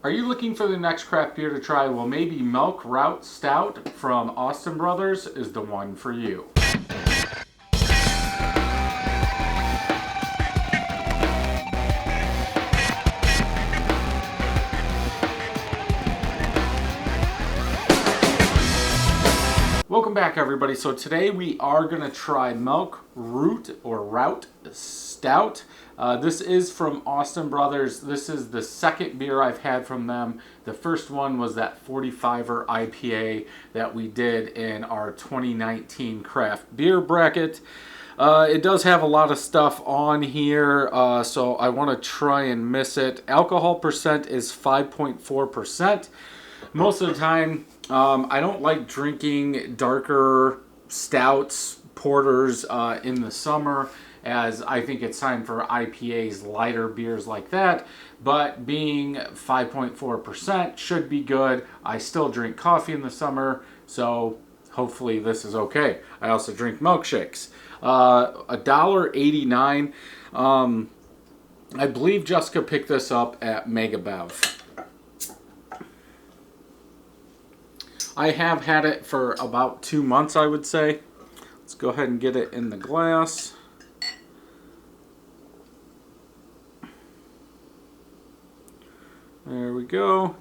Are you looking for the next craft beer to try? Well, maybe Milk Route Stout from Austin Brothers is the one for you. Welcome back, everybody. So today we are going to try Milk Route Stout. This is from Austin Brothers. This is the second beer I've had from them. The first one was that 45er IPA that we did in our 2019 craft beer bracket. It does have a lot of stuff on here, so I want to try and miss it. Alcohol percent is 5.4%. Most of the time, I don't like drinking darker stouts, porters in the summer, as I think it's time for IPAs, lighter beers like that. But being 5.4% should be good. I still drink coffee in the summer, so hopefully this is okay. I also drink milkshakes. $1.89. I believe Jessica picked this up at Megabev. I have had it for about 2 months, I would say. Let's go ahead and get it in the glass. There we go.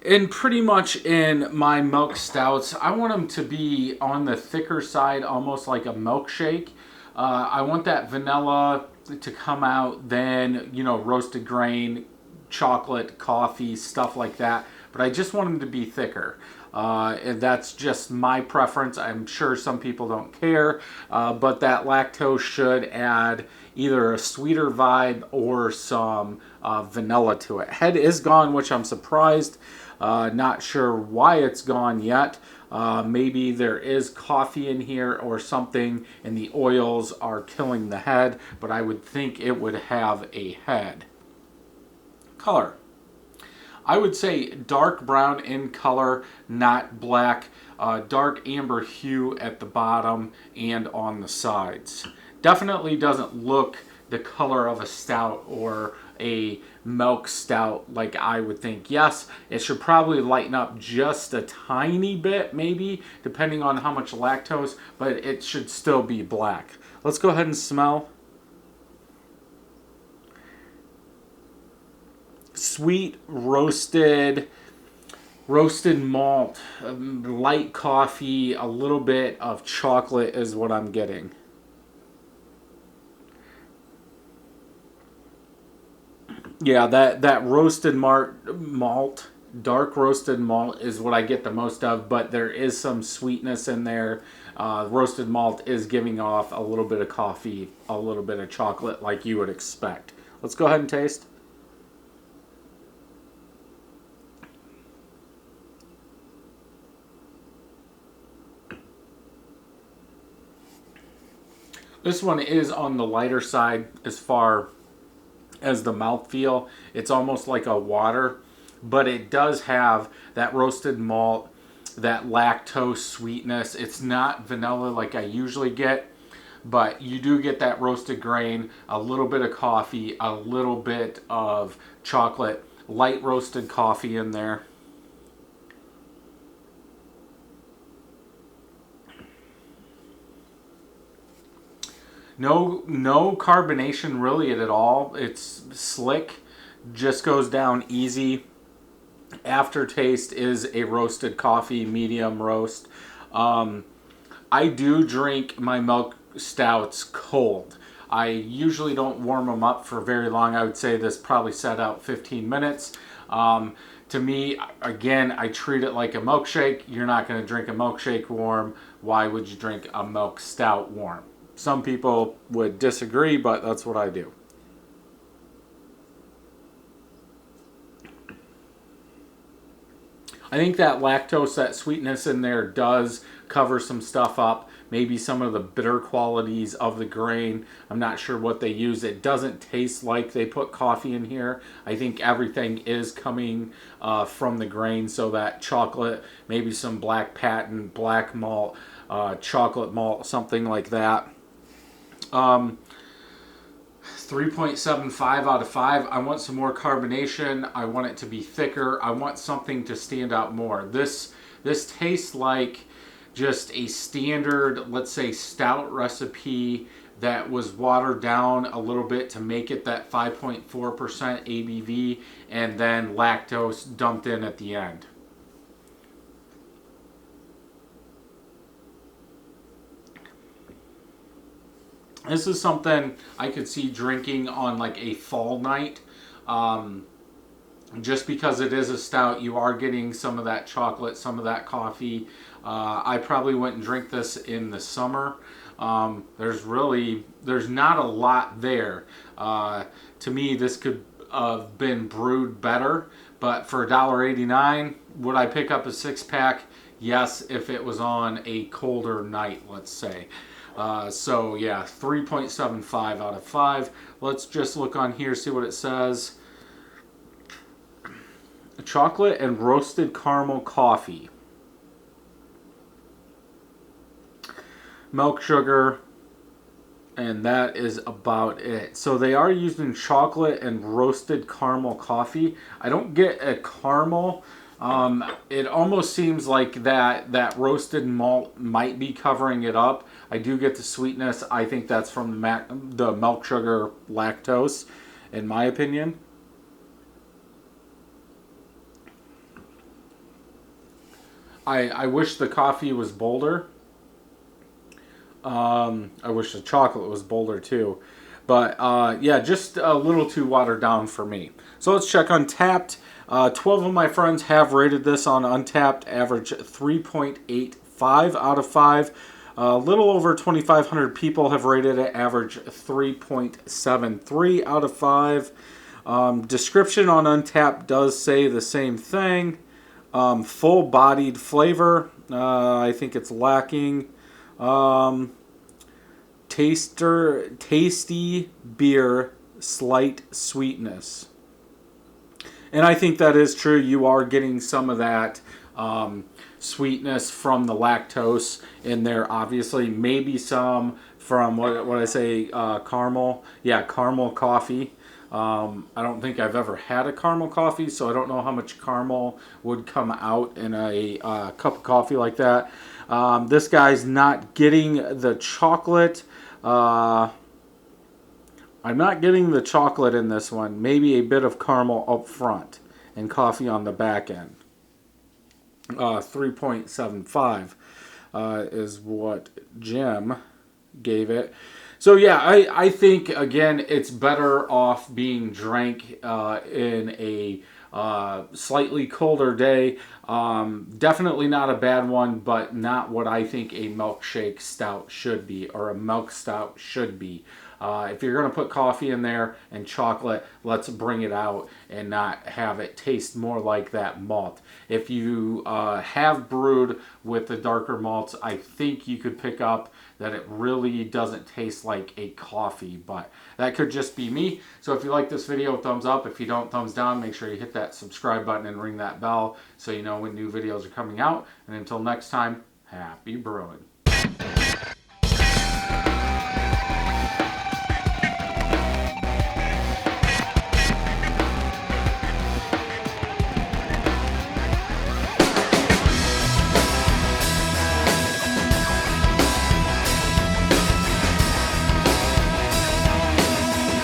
And pretty much in my milk stouts, I want them to be on the thicker side, almost like a milkshake. I want that vanilla to come out, then, you know, roasted grain, chocolate, coffee, stuff like that. But I just want them to be thicker. And that's just my preference. I'm sure some people don't care, but that lactose should add either a sweeter vibe or some vanilla to it. Head is gone, which I'm surprised. Not sure why it's gone yet. Maybe there is coffee in here or something, and the oils are killing the head, but I would think it would have a head. Color. I would say dark brown in color, not black. Dark amber hue at the bottom and on the sides. Definitely doesn't look the color of a stout or a milk stout like I would think. Yes, it should probably lighten up just a tiny bit, maybe, depending on how much lactose, but it should still be black. Let's go ahead and smell. Sweet roasted malt, light coffee, a little bit of chocolate is what I'm getting. Yeah, that roasted malt, dark roasted malt is what I get the most of, but there is some sweetness in there. Roasted malt is giving off a little bit of coffee, a little bit of chocolate like you would expect. Let's go ahead and taste. This one is on the lighter side as far as the mouthfeel. It's almost like a water, but it does have that roasted malt, that lactose sweetness. It's not vanilla like I usually get, but you do get that roasted grain, a little bit of coffee, a little bit of chocolate, light roasted coffee in there. No carbonation really at all. It's slick, just goes down easy. Aftertaste is a roasted coffee, medium roast. I do drink my milk stouts cold. I usually don't warm them up for very long. I would say this probably set out 15 minutes. To me, again, I treat it like a milkshake. You're not going to drink a milkshake warm. Why would you drink a milk stout warm? Some people would disagree, but that's what I do. I think that lactose, that sweetness in there does cover some stuff up. Maybe some of the bitter qualities of the grain. I'm not sure what they use. It doesn't taste like they put coffee in here. I think everything is coming from the grain. So that chocolate, maybe some black patent, black malt, chocolate malt, something like that. 3.75 out of 5. I want some more carbonation. I want it to be thicker. I want something to stand out more. This tastes like just a standard, let's say, stout recipe that was watered down a little bit to make it that 5.4% ABV, and then lactose dumped in at the end. This is something I could see drinking on like a fall night. Just because it is a stout, you are getting some of that chocolate, some of that coffee. I probably wouldn't drink this in the summer. There's not a lot there. To me, this could have been brewed better, but for $1.89, would I pick up a 6-pack? Yes, if it was on a colder night, let's say. So yeah, 3.75 out of 5. Let's just look on here, see what it says. Chocolate and roasted caramel coffee. Milk sugar, and that is about it. So they are using chocolate and roasted caramel coffee. I don't get a caramel. It almost seems like that roasted malt might be covering it up. I do get the sweetness. I think that's from the milk sugar lactose, in my opinion. I wish the coffee was bolder. I wish the chocolate was bolder too. But yeah, just a little too watered down for me. So let's check Untapped. 12 of my friends have rated this on Untapped, average 3.85 out of 5. A little over 2,500 people have rated it, average 3.73 out of 5. Description on Untapped does say the same thing. Full-bodied flavor, I think it's lacking. Tasty beer, slight sweetness. And I think that is true. You are getting some of that sweetness from the lactose in there, obviously. Maybe some from, what I say, caramel. Yeah, caramel coffee. I don't think I've ever had a caramel coffee, so I don't know how much caramel would come out in a cup of coffee like that. This guy's not getting the chocolate. I'm not getting the chocolate in this one. Maybe a bit of caramel up front and coffee on the back end. 3.75 is what Jim gave it. So yeah, I think, again, it's better off being drank in a slightly colder day. Definitely not a bad one, but not what I think a milkshake stout should be, or a milk stout should be. If you're going to put coffee in there and chocolate, let's bring it out and not have it taste more like that malt. If you have brewed with the darker malts, I think you could pick up that it really doesn't taste like a coffee, but that could just be me. So if you like this video, thumbs up. If you don't, thumbs down. Make sure you hit that subscribe button and ring that bell so you know when new videos are coming out. And until next time, happy brewing.